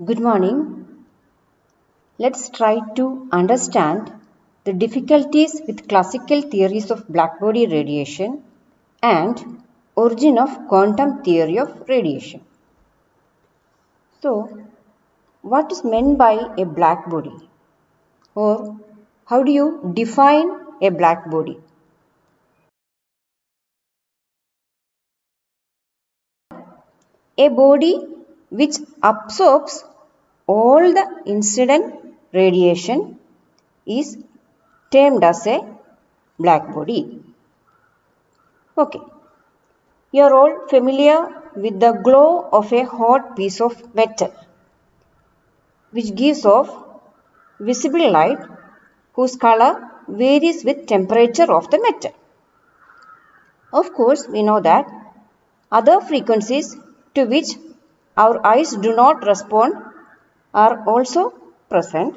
Good morning. Let's try to understand the difficulties with classical theories of blackbody radiation and origin of quantum theory of radiation. So, what is meant by a blackbody? Or how do you define a blackbody? A body which absorbs all the incident radiation is termed as a blackbody. Okay, you are all familiar with the glow of a hot piece of metal which gives off visible light whose color varies with temperature of the metal. Of course, we know that other frequencies to which our eyes do not respond are also present,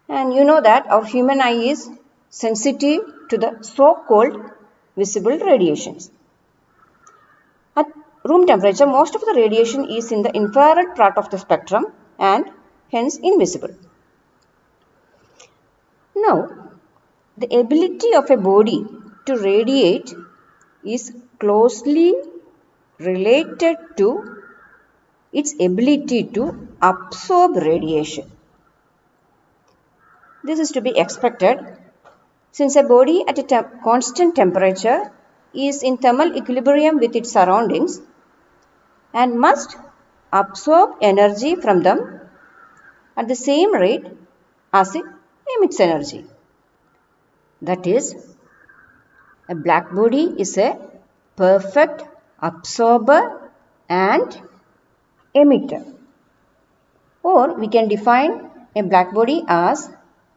and you know that our human eye is sensitive to the so-called visible radiations. At room temperature, most of the radiation is in the infrared part of the spectrum and hence invisible. Now, the ability of a body to radiate is closely related to its ability to absorb radiation. This is to be expected since a body at a constant temperature is in thermal equilibrium with its surroundings and must absorb energy from them at the same rate as it emits energy. That is, a black body is a perfect absorber and emitter. Or we can define a black body as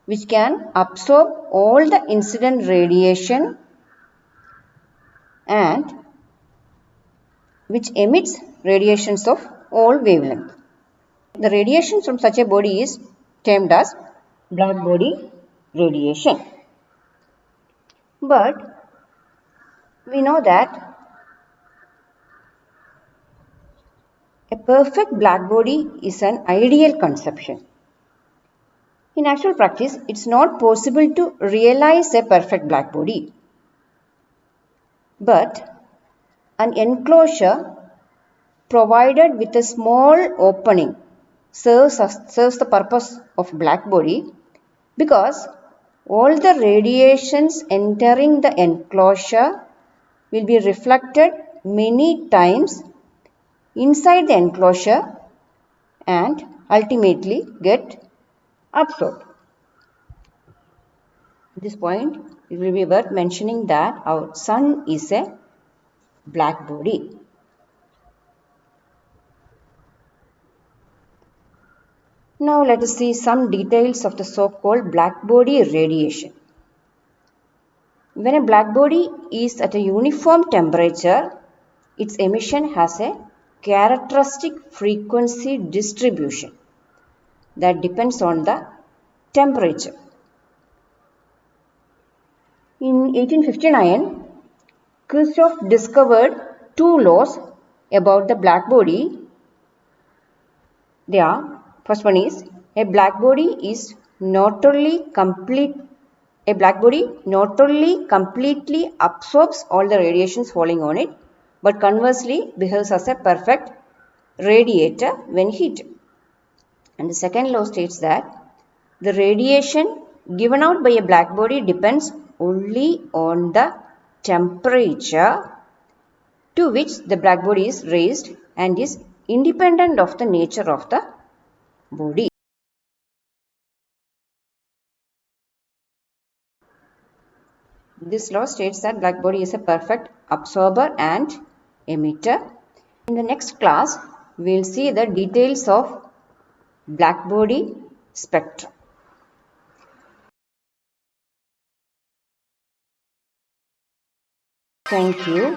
which can absorb all the incident radiation and which emits radiations of all wavelength. The radiation from such a body is termed as black body radiation. But we know that a perfect black body is an ideal conception. In actual practice, it's not possible to realize a perfect black body. But an enclosure provided with a small opening serves the purpose of black body because all the radiations entering the enclosure will be reflected many times inside the enclosure and ultimately get absorbed. At this point, it will be worth mentioning that our sun is a black body. Now let us see some details of the so-called black body radiation. When a black body is at a uniform temperature, its emission has a characteristic frequency distribution that depends on the temperature. In 1859, Kirchhoff discovered two laws about the black body. They are, first one is, a black body not only completely absorbs all the radiations falling on it, but conversely behaves as a perfect radiator when heated. And the second law states that the radiation given out by a black body depends only on the temperature to which the black body is raised and is independent of the nature of the body. This law states that black body is a perfect absorber and emitter. In the next class, we will see the details of black body spectrum. Thank you.